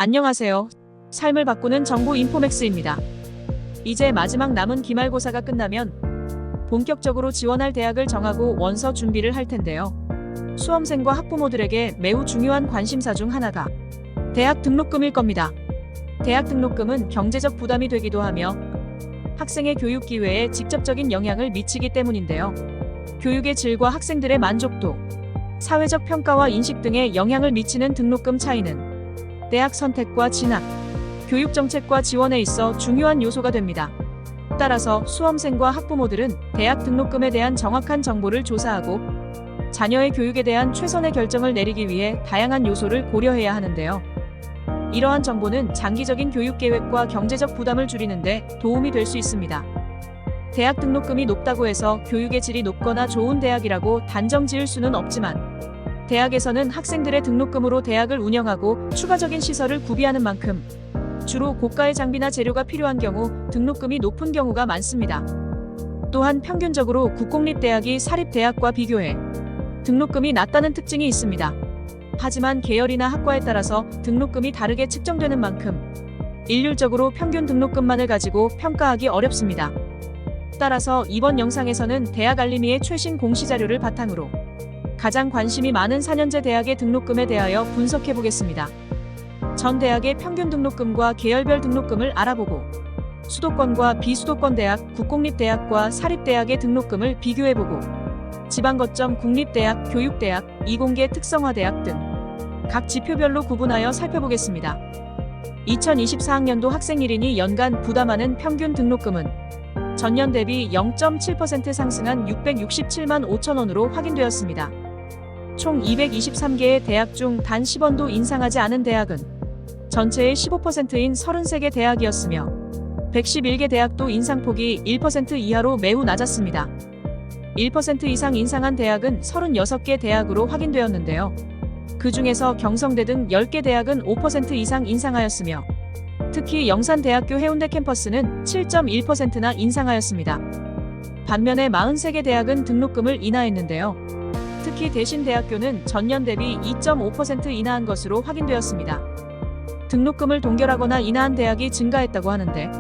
안녕하세요. 삶을 바꾸는 정보 인포맥스입니다. 이제 마지막 남은 기말고사가 끝나면 본격적으로 지원할 대학을 정하고 원서 준비를 할 텐데요. 수험생과 학부모들에게 매우 중요한 관심사 중 하나가 대학 등록금일 겁니다. 대학 등록금은 경제적 부담이 되기도 하며 학생의 교육 기회에 직접적인 영향을 미치기 때문인데요. 교육의 질과 학생들의 만족도, 사회적 평가와 인식 등에 영향을 미치는 등록금 차이는 대학 선택과 진학, 교육 정책과 지원에 있어 중요한 요소가 됩니다. 따라서 수험생과 학부모들은 대학 등록금에 대한 정확한 정보를 조사하고 자녀의 교육에 대한 최선의 결정을 내리기 위해 다양한 요소를 고려해야 하는데요. 이러한 정보는 장기적인 교육 계획과 경제적 부담을 줄이는 데 도움이 될 수 있습니다. 대학 등록금이 높다고 해서 교육의 질이 높거나 좋은 대학이라고 단정 지을 수는 없지만 대학에서는 학생들의 등록금으로 대학을 운영하고 추가적인 시설을 구비하는 만큼 주로 고가의 장비나 재료가 필요한 경우 등록금이 높은 경우가 많습니다. 또한 평균적으로 국공립대학이 사립대학과 비교해 등록금이 낮다는 특징이 있습니다. 하지만 계열이나 학과에 따라서 등록금이 다르게 측정되는 만큼 일률적으로 평균 등록금만을 가지고 평가하기 어렵습니다. 따라서 이번 영상에서는 대학 알림이의 최신 공시자료를 바탕으로 가장 관심이 많은 4년제 대학의 등록금에 대하여 분석해보겠습니다. 전 대학의 평균 등록금과 계열별 등록금을 알아보고 수도권과 비수도권 대학, 국공립대학과 사립대학의 등록금을 비교해보고 지방거점 국립대학, 교육대학, 이공계 특성화대학 등 각 지표별로 구분하여 살펴보겠습니다. 2024학년도 학생 1인이 연간 부담하는 평균 등록금은 전년 대비 0.7% 상승한 667만 5천 원으로 확인되었습니다. 총 223개의 대학 중 단 10원도 인상하지 않은 대학은 전체의 15%인 33개 대학이었으며 111개 대학도 인상폭이 1% 이하로 매우 낮았습니다. 1% 이상 인상한 대학은 36개 대학으로 확인되었는데요. 그 중에서 경성대 등 10개 대학은 5% 이상 인상하였으며 특히 영산대학교 해운대 캠퍼스는 7.1%나 인상하였습니다. 반면에 43개 대학은 등록금을 인하했는데요. 특히 대신대학교는 전년 대비 2.5% 인하한 것으로 확인되었습니다. 등록금을 동결하거나 인하한 대학이 증가했다고 하는데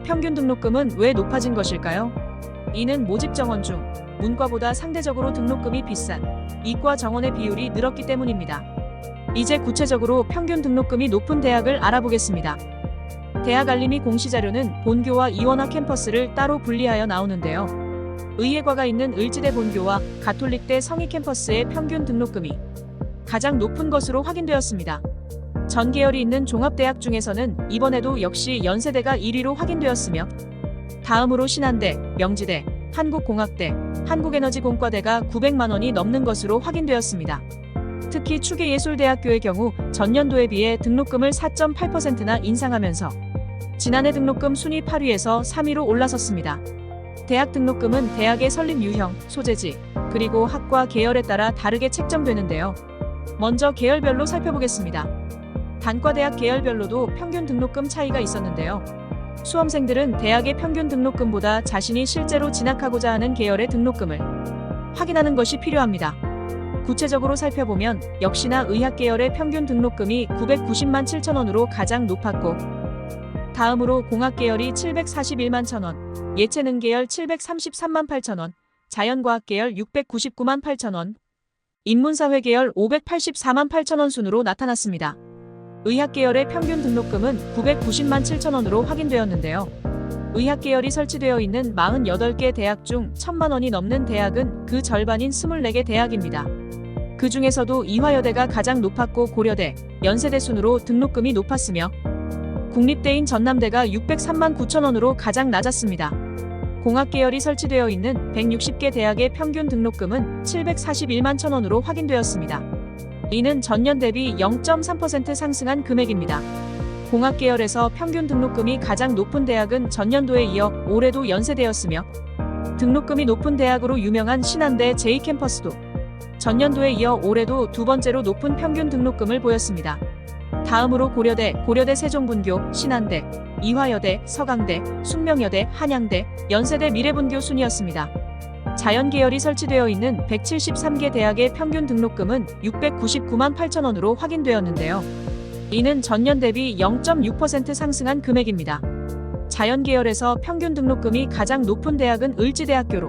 평균 등록금은 왜 높아진 것일까요? 이는 모집 정원 중 문과보다 상대적으로 등록금이 비싼 이과 정원의 비율이 늘었기 때문입니다. 이제 구체적으로 평균 등록금이 높은 대학을 알아보겠습니다. 대학 알림이 공시자료는 본교와 이원화 캠퍼스를 따로 분리하여 나오는데요. 의예과가 있는 을지대 본교와 가톨릭대 성희 캠퍼스의 평균 등록금이 가장 높은 것으로 확인되었습니다. 전 계열이 있는 종합대학 중에서는 이번에도 역시 연세대가 1위로 확인되었으며 다음으로 신한대, 명지대, 한국공학대, 한국에너지공과대가 900만 원이 넘는 것으로 확인되었습니다. 특히 추계예술대학교의 경우 전년도에 비해 등록금을 4.8%나 인상하면서 지난해 등록금 순위 8위에서 3위로 올라섰습니다. 대학 등록금은 대학의 설립 유형, 소재지, 그리고 학과 계열에 따라 다르게 책정되는데요. 먼저 계열별로 살펴보겠습니다. 단과대학 계열별로도 평균 등록금 차이가 있었는데요. 수험생들은 대학의 평균 등록금보다 자신이 실제로 진학하고자 하는 계열의 등록금을 확인하는 것이 필요합니다. 구체적으로 살펴보면 역시나 의학 계열의 평균 등록금이 990만 7천 원으로 가장 높았고 다음으로 공학 계열이 741만 1천 원, 예체능 계열 733만 8천 원, 자연과학 계열 699만 8천 원, 인문사회 계열 584만 8천 원 순으로 나타났습니다. 의학 계열의 평균 등록금은 990만 7천 원으로 확인되었는데요. 의학 계열이 설치되어 있는 48개 대학 중 1,000만 원이 넘는 대학은 그 절반인 24개 대학입니다. 그 중에서도 이화여대가 가장 높았고 고려대, 연세대 순으로 등록금이 높았으며 국립대인 전남대가 603만 9천 원으로 가장 낮았습니다. 공학 계열이 설치되어 있는 160개 대학의 평균 등록금은 741만 1천 원으로 확인되었습니다. 이는 전년 대비 0.3% 상승한 금액입니다. 공학 계열에서 평균 등록금이 가장 높은 대학은 전년도에 이어 올해도 연세대였으며 등록금이 높은 대학으로 유명한 신한대 J캠퍼스도 전년도에 이어 올해도 두 번째로 높은 평균 등록금을 보였습니다. 다음으로 고려대 세종분교, 신한대, 이화여대, 서강대, 숙명여대, 한양대, 연세대 미래분교 순이었습니다. 자연 계열이 설치되어 있는 173개 대학의 평균 등록금은 699만 8천 원으로 확인되었는데요. 이는 전년 대비 0.6% 상승한 금액입니다. 자연계열에서 평균 등록금이 가장 높은 대학은 을지대학교로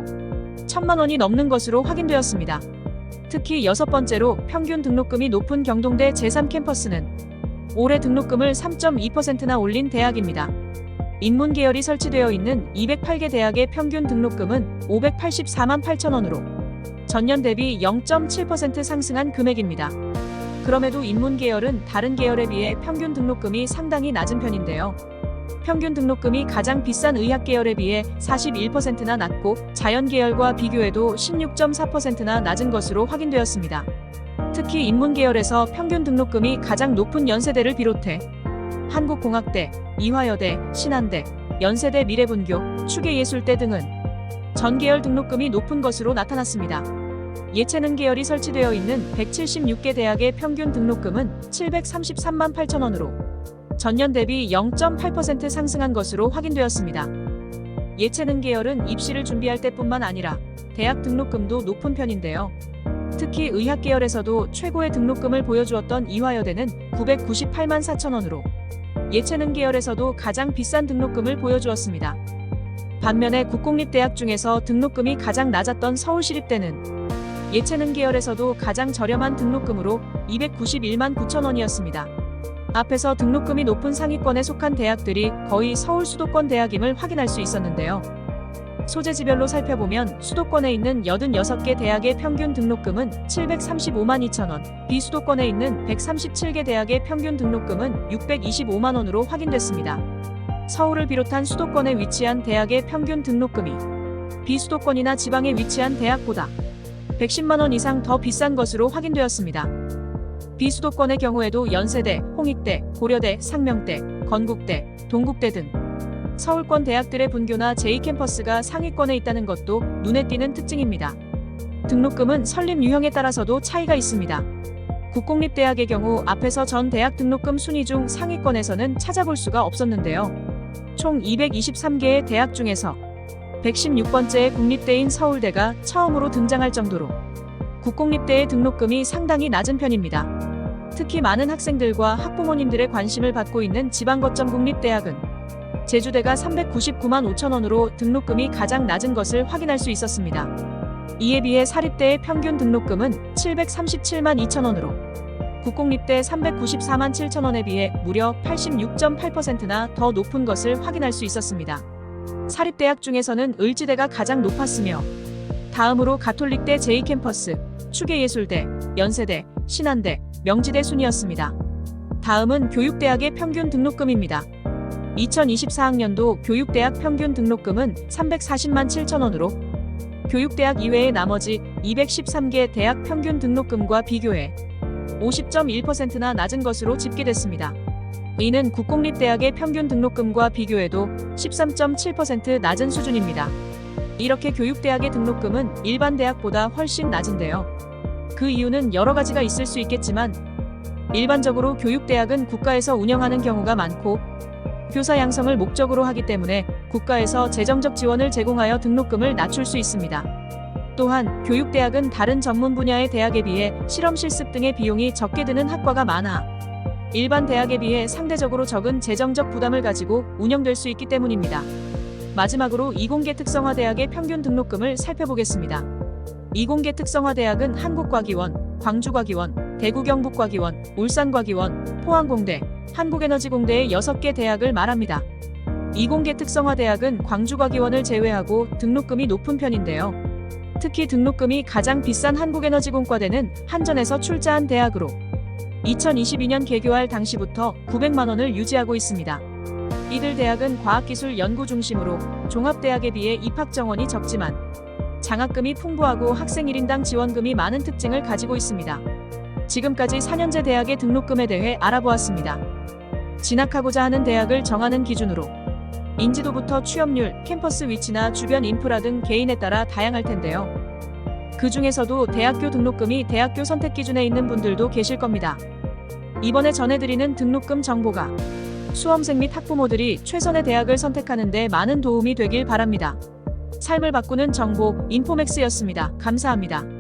1,000만 원이 넘는 것으로 확인되었습니다. 특히 여섯 번째로 평균 등록금이 높은 경동대 제3캠퍼스는 올해 등록금을 3.2%나 올린 대학입니다. 인문계열이 설치되어 있는 208개 대학의 평균 등록금은 584만 8천 원으로 전년 대비 0.7% 상승한 금액입니다. 그럼에도 인문계열은 다른 계열에 비해 평균 등록금이 상당히 낮은 편인데요. 평균 등록금이 가장 비싼 의학계열에 비해 41%나 낮고 자연계열과 비교해도 16.4%나 낮은 것으로 확인되었습니다. 특히 인문계열에서 평균 등록금이 가장 높은 연세대를 비롯해 한국공학대, 이화여대, 신한대, 연세대 미래분교, 추계예술대 등은 전 계열 등록금이 높은 것으로 나타났습니다. 예체능 계열이 설치되어 있는 176개 대학의 평균 등록금은 733만 8천 원으로 전년 대비 0.8% 상승한 것으로 확인되었습니다. 예체능 계열은 입시를 준비할 때뿐만 아니라 대학 등록금도 높은 편인데요. 특히 의학 계열에서도 최고의 등록금을 보여주었던 이화여대는 998만 4천 원으로 예체능 계열에서도 가장 비싼 등록금을 보여주었습니다. 반면에 국공립대학 중에서 등록금이 가장 낮았던 서울시립대는 예체능 계열에서도 가장 저렴한 등록금으로 291만 9천 원이었습니다. 앞에서 등록금이 높은 상위권에 속한 대학들이 거의 서울 수도권 대학임을 확인할 수 있었는데요. 소재지별로 살펴보면 수도권에 있는 86개 대학의 평균 등록금은 735만 2천 원, 비수도권에 있는 137개 대학의 평균 등록금은 625만 원으로 확인됐습니다. 서울을 비롯한 수도권에 위치한 대학의 평균 등록금이 비수도권이나 지방에 위치한 대학보다 110만 원 이상 더 비싼 것으로 확인되었습니다. 비수도권의 경우에도 연세대, 홍익대, 고려대, 상명대, 건국대, 동국대 등 서울권 대학들의 분교나 제2캠퍼스가 상위권에 있다는 것도 눈에 띄는 특징입니다. 등록금은 설립 유형에 따라서도 차이가 있습니다. 국공립대학의 경우 앞에서 전 대학 등록금 순위 중 상위권에서는 찾아볼 수가 없었는데요. 총 223개의 대학 중에서 116번째의 국립대인 서울대가 처음으로 등장할 정도로 국공립대의 등록금이 상당히 낮은 편입니다. 특히 많은 학생들과 학부모님들의 관심을 받고 있는 지방거점 국립대학은 제주대가 399만 5천 원으로 등록금이 가장 낮은 것을 확인할 수 있었습니다. 이에 비해 사립대의 평균 등록금은 737만 2천 원으로 국공립대 394만 7천 원에 비해 무려 86.8%나 더 높은 것을 확인할 수 있었습니다. 사립대학 중에서는 을지대가 가장 높았으며 다음으로 가톨릭대 제2캠퍼스, 추계예술대, 연세대, 신한대, 명지대 순이었습니다. 다음은 교육대학의 평균 등록금입니다. 2024학년도 교육대학 평균 등록금은 340만 7천 원으로 교육대학 이외의 나머지 213개 대학 평균 등록금과 비교해 50.1%나 낮은 것으로 집계됐습니다. 이는 국공립대학의 평균 등록금과 비교해도 13.7% 낮은 수준입니다. 이렇게 교육대학의 등록금은 일반 대학보다 훨씬 낮은데요. 그 이유는 여러 가지가 있을 수 있겠지만 일반적으로 교육대학은 국가에서 운영하는 경우가 많고 교사 양성을 목적으로 하기 때문에 국가에서 재정적 지원을 제공하여 등록금을 낮출 수 있습니다. 또한 교육대학은 다른 전문 분야의 대학에 비해 실험 실습 등의 비용이 적게 드는 학과가 많아 일반 대학에 비해 상대적으로 적은 재정적 부담을 가지고 운영될 수 있기 때문입니다. 마지막으로 이공계 특성화 대학의 평균 등록금을 살펴보겠습니다. 이공계 특성화 대학은 한국과기원, 광주과기원, 대구경북과기원, 울산과기원, 포항공대, 한국에너지공대의 6개 대학을 말합니다. 이공계 특성화 대학은 광주과기원을 제외하고 등록금이 높은 편인데요. 특히 등록금이 가장 비싼 한국에너지공과대는 한전에서 출자한 대학으로 2022년 개교할 당시부터 900만 원을 유지하고 있습니다. 이들 대학은 과학기술 연구 중심으로 종합대학에 비해 입학 정원이 적지만 장학금이 풍부하고 학생 1인당 지원금이 많은 특징을 가지고 있습니다. 지금까지 4년제 대학의 등록금에 대해 알아보았습니다. 진학하고자 하는 대학을 정하는 기준으로 인지도부터 취업률, 캠퍼스 위치나 주변 인프라 등 개인에 따라 다양할 텐데요. 그 중에서도 대학교 등록금이 대학교 선택 기준에 있는 분들도 계실 겁니다. 이번에 전해드리는 등록금 정보가 수험생 및 학부모들이 최선의 대학을 선택하는 데 많은 도움이 되길 바랍니다. 삶을 바꾸는 정보 인포맥스였습니다. 감사합니다.